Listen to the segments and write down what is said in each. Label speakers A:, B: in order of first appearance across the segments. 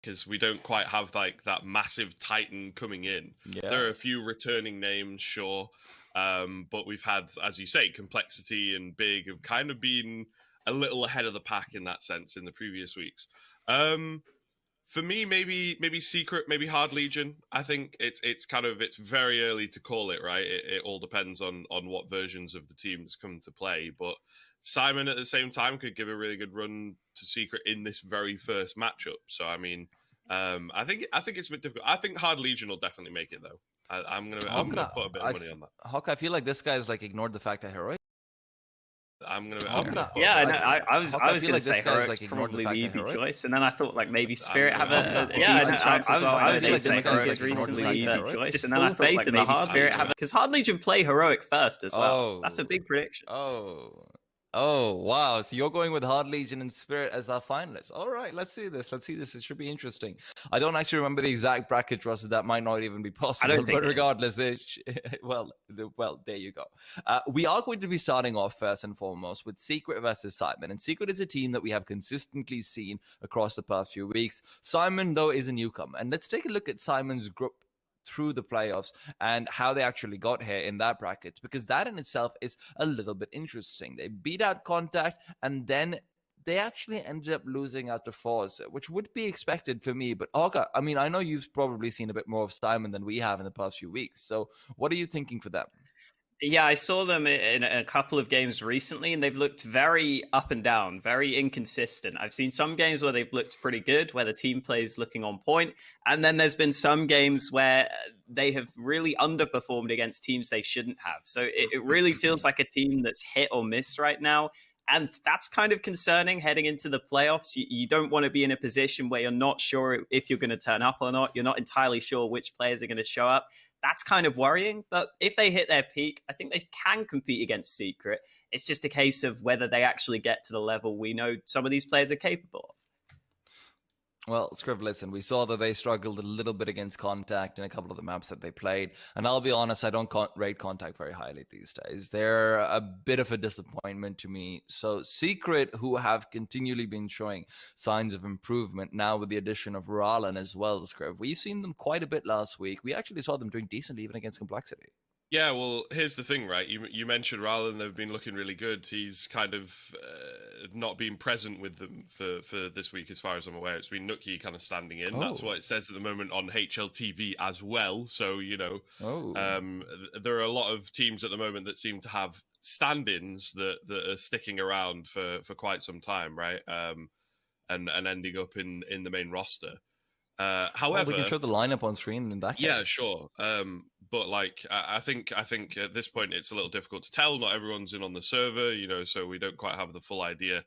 A: because we don't quite have like that massive titan coming in.
B: Yeah.
A: There are a few returning names, sure, but we've had, as you say, complexity and big have kind of been a little ahead of the pack in that sense in the previous weeks. For me, maybe Secret, maybe Hard Legion. I think it's very early to call it, right? It all depends on what versions of the teams come to play. But Syman at the same time could give a really good run to Secret in this very first matchup. So I mean, I think it's a bit difficult. I think Hard Legion will definitely make it though. I'm gonna put a bit of money on that.
B: Hawk, I feel like this guy's like ignored the fact that Heroic.
A: I'm gonna
C: yeah, I was going to say Heroic's probably the easy choice, and then I thought like maybe Spirit have a decent chance as well. I was going to say Heroic is recently the easy choice, and then I thought like maybe Spirit have, because Hard Legion play Heroic first as well. That's a big prediction.
B: Oh, wow. So you're going with Hard Legion and Spirit as our finalists. All right, let's see this. It should be interesting. I don't actually remember the exact bracket, Ross. That might not even be possible. But regardless, well, there you go. We are going to be starting off first and foremost with Secret versus Syman. And Secret is a team that we have consistently seen across the past few weeks. Syman, though, is a newcomer. And let's take a look at Syman's group through the playoffs and how they actually got here in that bracket, because that in itself is a little bit interesting. They beat out Contact and then they actually ended up losing out to Force, which would be expected for me. But Olga, I mean, I know you've probably seen a bit more of Syman than we have in the past few weeks. So what are you thinking for them?
C: Yeah, I saw them in a couple of games recently, and they've looked very up and down, very inconsistent. I've seen some games where they've looked pretty good, where the team play is looking on point, and then there's been some games where they have really underperformed against teams they shouldn't have. So it really feels like a team that's hit or miss right now, and that's kind of concerning heading into the playoffs. You don't want to be in a position where you're not sure if you're going to turn up or not. You're not entirely sure which players are going to show up. That's kind of worrying, but if they hit their peak, I think they can compete against Secret. It's just a case of whether they actually get to the level we know some of these players are capable of.
B: Well, Scrib, listen, we saw that they struggled a little bit against Contact in a couple of the maps that they played. And I'll be honest, I don't rate Contact very highly these days. They're a bit of a disappointment to me. So Secret, who have continually been showing signs of improvement, now with the addition of Ralan as well, Scrib, we've seen them quite a bit last week. We actually saw them doing decently even against Complexity.
A: Yeah, well, here's the thing, right? You mentioned Ralan, they've been looking really good. He's kind of not been present with them for this week, as far as I'm aware. It's been Nuki kind of standing in. That's what it says at the moment on HLTV as well. So, you know, there are a lot of teams at the moment that seem to have stand-ins that are sticking around for quite some time, right? And ending up in the main roster. However,
B: we can show the lineup on screen in that case.
A: Yeah, sure. But like, I think at this point it's a little difficult to tell. Not everyone's in on the server, you know, so we don't quite have the full idea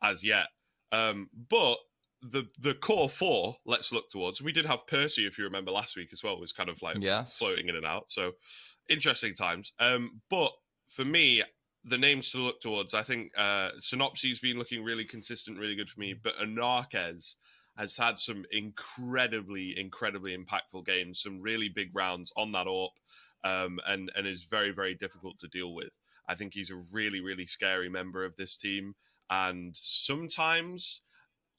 A: as yet. But the core four, let's look towards. We did have Percy, if you remember last week as well, was kind of like floating in and out. So interesting times. But for me, the names to look towards, I think Synopsy's been looking really consistent, really good for me. But Anarquez has had some incredibly impactful games, some really big rounds on that AWP, and is very, very difficult to deal with. I think he's a really, really scary member of this team, and sometimes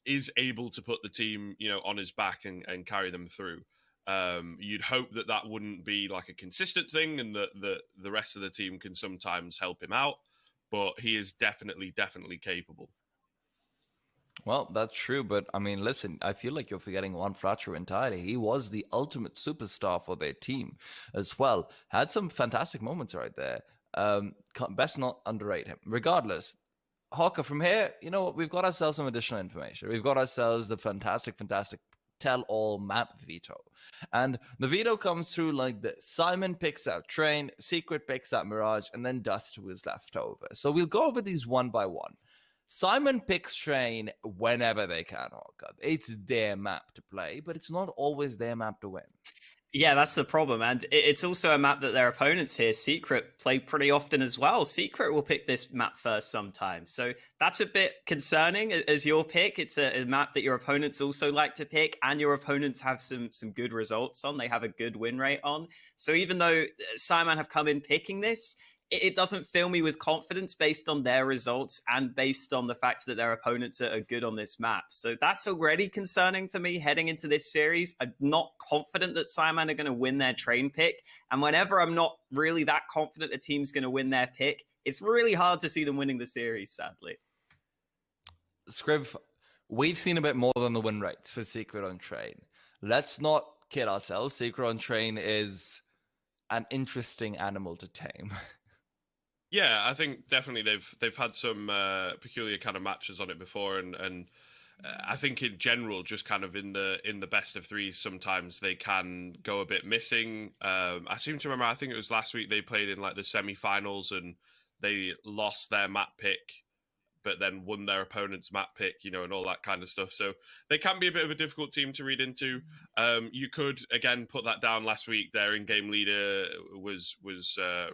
A: is able to put the team, you know, on his back and carry them through. You'd hope that wouldn't be like a consistent thing, and that the rest of the team can sometimes help him out, but he is definitely capable.
B: Well, that's true, but I mean, listen, I feel like you're forgetting Juan Fracho entirely. He was the ultimate superstar for their team as well. Had some fantastic moments right there. Best not underrate him. Regardless, Hawker, from here, you know what? We've got ourselves some additional information. We've got ourselves the fantastic tell-all map veto. And the veto comes through like this. Syman picks out Train, Secret picks out Mirage, and then Dust, who is left over. So we'll go over these one by one. Syman picks Train whenever they can, Hawker. It's their map to play, but it's not always their map to win.
C: Yeah, that's the problem. And it's also a map that their opponents here, Secret, play pretty often as well. Secret will pick this map first sometimes. So that's a bit concerning as your pick. It's a map that your opponents also like to pick, and your opponents have some good results on. They have a good win rate on. So even though Syman have come in picking this, it doesn't fill me with confidence based on their results and based on the fact that their opponents are good on this map. So that's already concerning for me heading into this series. I'm not confident that Syman are going to win their train pick. And whenever I'm not really that confident a team's going to win their pick, it's really hard to see them winning the series, sadly.
B: Scriv, we've seen a bit more than the win rates for Secret on Train. Let's not kid ourselves. Secret on Train is an interesting animal to tame.
A: Yeah, I think definitely they've had some peculiar kind of matches on it before, and I think in general, just kind of in the best of threes, sometimes they can go a bit missing. I seem to remember, I think it was last week they played in like the semi-finals and they lost their map pick, but then won their opponent's map pick, and all that kind of stuff. So they can be a bit of a difficult team to read into. You could, again, put that down last week. Their in-game leader was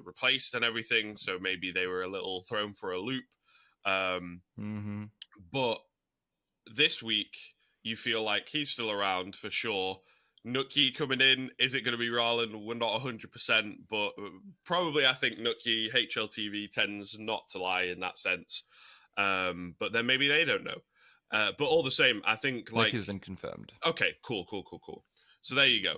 A: replaced and everything, so maybe they were a little thrown for a loop. But this week, you feel like he's still around for sure. Nuki coming in, is it going to be Roland? We're not 100%, but probably I think Nuki, HLTV tends not to lie in that sense. But then maybe they don't know. But all the same, I think like
B: has been confirmed.
A: Okay, cool. So there you go.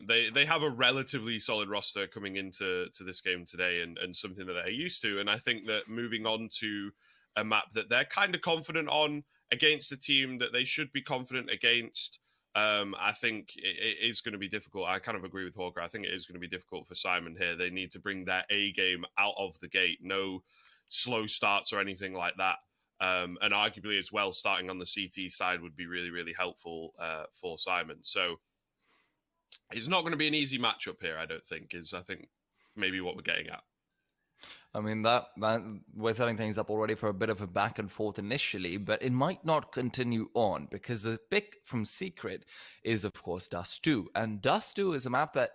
A: They have a relatively solid roster coming into this game today, and something that they're used to. And I think that moving on to a map that they're kind of confident on against a team that they should be confident against, I think it is going to be difficult. I kind of agree with Hawker. I think it is going to be difficult for Syman here. They need to bring their A game out of the gate. No slow starts or anything like that. And arguably as well, starting on the CT side would be really, really helpful for Syman. So it's not going to be an easy matchup here, I don't think, I think maybe what we're getting at.
B: I mean, that we're setting things up already for a bit of a back and forth initially, but it might not continue on because the pick from Secret is, of course, Dust 2. And Dust 2 is a map that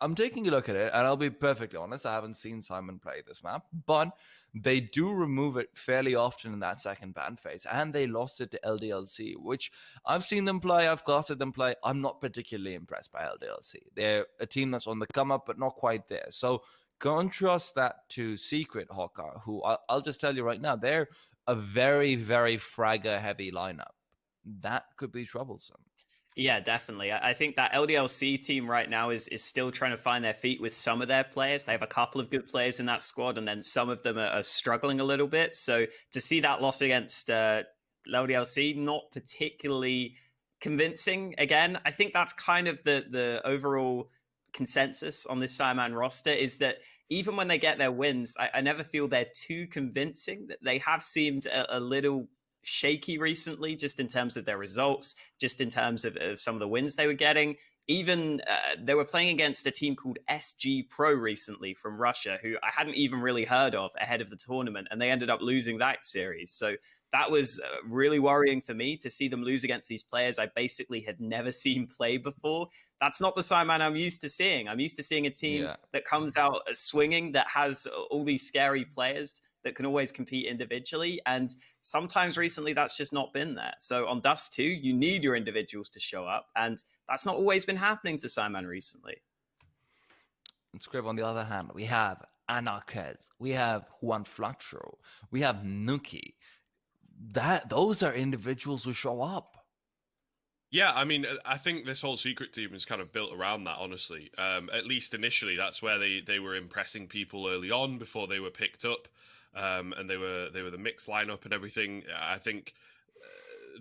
B: I'm taking a look at it, and I'll be perfectly honest, I haven't seen Syman play this map, but they do remove it fairly often in that second ban phase, and they lost it to LDLC, which I've seen them play, I've casted them play. I'm not particularly impressed by LDLC. They're a team that's on the come up, but not quite there. So contrast that to Secret Hawker, who I'll just tell you right now, they're a very, very fragger-heavy lineup. That could be troublesome.
C: Yeah, definitely. I think that LDLC team right now is still trying to find their feet with some of their players. They have a couple of good players in that squad, and then some of them are struggling a little bit. So to see that loss against LDLC, not particularly convincing. Again, I think that's kind of the overall consensus on this Syman roster, is that even when they get their wins, I never feel they're too convincing. That they have seemed a little shaky recently, just in terms of their results, just in terms of some of the wins they were getting. Even they were playing against a team called SG Pro recently from Russia, who I hadn't even really heard of ahead of the tournament, and they ended up losing that series. So that was really worrying for me to see them lose against these players I basically had never seen play before. That's not the Syman I'm used to seeing. I'm used to seeing a team that comes out swinging, that has all these scary players that can always compete individually. And sometimes recently that's just not been there. So on Dust 2, you need your individuals to show up. And that's not always been happening for Syman recently.
B: And Scrib, on the other hand, we have Anarquez, we have Juan Flatro, we have Nuki. Those are individuals who show up.
A: Yeah, I mean, I think this whole Secret team is kind of built around that, honestly. At least initially, that's where they were impressing people early on before they were picked up. And they were the mixed lineup and everything. I think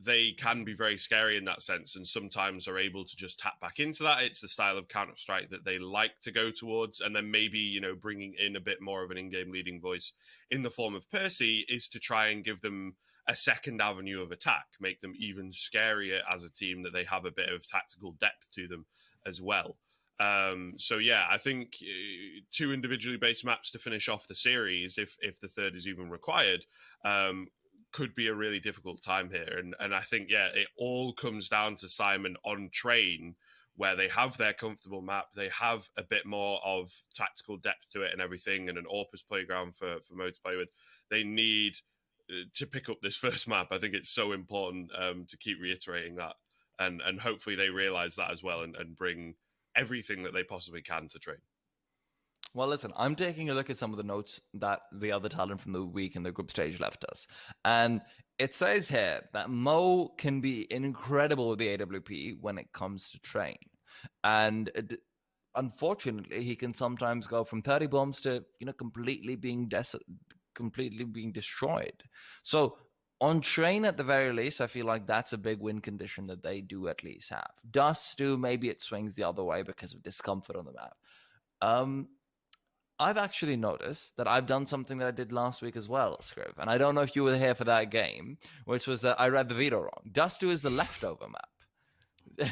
A: they can be very scary in that sense, and sometimes are able to just tap back into that. It's the style of Counterstrike that they like to go towards, and then maybe bringing in a bit more of an in-game leading voice in the form of Percy is to try and give them a second avenue of attack, make them even scarier as a team, that they have a bit of tactical depth to them as well. So yeah, I think 2 individually based maps to finish off the series, if the third is even required, could be a really difficult time here. And I think, yeah, it all comes down to Syman on Train, where they have their comfortable map, they have a bit more of tactical depth to it and everything, and an Orpus playground for Mo to play with. They need to pick up this first map. I think it's so important to keep reiterating that, and hopefully they realize that as well, and bring everything that they possibly can to Train.
B: Well, listen, I'm taking a look at some of the notes that the other talent from the week in the group stage left us. And it says here that Mo can be incredible with the AWP when it comes to train. And unfortunately, he can sometimes go from 30 bombs to, completely being destroyed. So on train, at the very least, I feel like that's a big win condition that they do at least have. Dust do, maybe it swings the other way because of discomfort on the map. I've actually noticed that I've done something that I did last week as well, Scriv. And I don't know if you were here for that game, which was that I read the veto wrong. Dustu is the leftover map.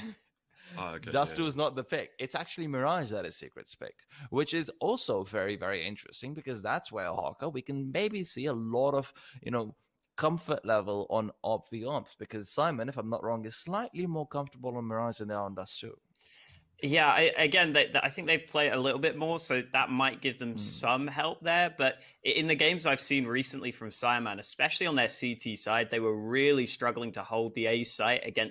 A: Okay,
B: Dustu is not the pick. It's actually Mirage that is Secret's pick, which is also very, very interesting because that's where Hawker, we can maybe see a lot of, comfort level on Op v Ops because Syman, if I'm not wrong, is slightly more comfortable on Mirage than they are on Dustu.
C: Yeah, I think they play a little bit more, so that might give them some help there. But in the games I've seen recently from Syman, especially on their CT side, they were really struggling to hold the A site against